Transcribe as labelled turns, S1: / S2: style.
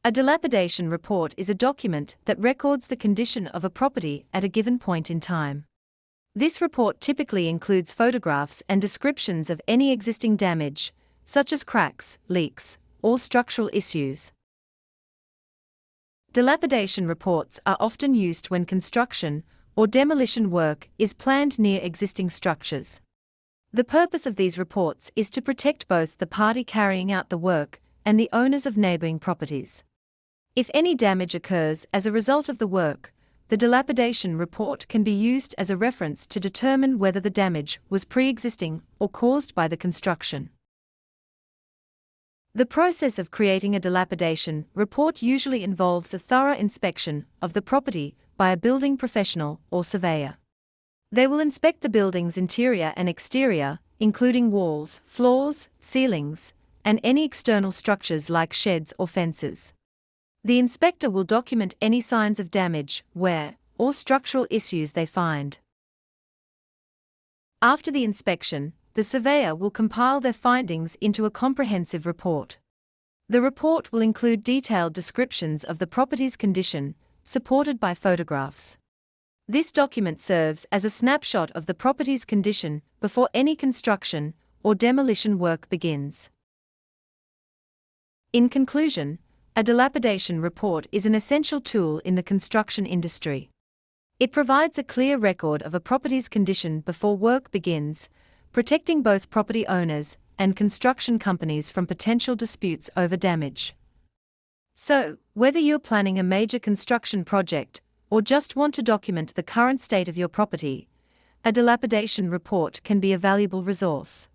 S1: A dilapidation report is a document that records the condition of a property at a given point in time. This report typically includes photographs and descriptions of any existing damage, such as cracks, leaks, or structural issues. Dilapidation reports are often used when construction or demolition work is planned near existing structures. The purpose of these reports is to protect both the party carrying out the work and the owners of neighboring properties. If any damage occurs as a result of the work, the dilapidation report can be used as a reference to determine whether the damage was pre-existing or caused by the construction. The process of creating a dilapidation report usually involves a thorough inspection of the property by a building professional or surveyor. They will inspect the building's interior and exterior, including walls, floors, ceilings, and any external structures like sheds or fences. The inspector will document any signs of damage, wear, or structural issues they find. After the inspection, the surveyor will compile their findings into a comprehensive report. The report will include detailed descriptions of the property's condition, supported by photographs. This document serves as a snapshot of the property's condition before any construction or demolition work begins. In conclusion, a dilapidation report is an essential tool in the construction industry. It provides a clear record of a property's condition before work begins, protecting both property owners and construction companies from potential disputes over damage. So, whether you're planning a major construction project or just want to document the current state of your property, a dilapidation report can be a valuable resource.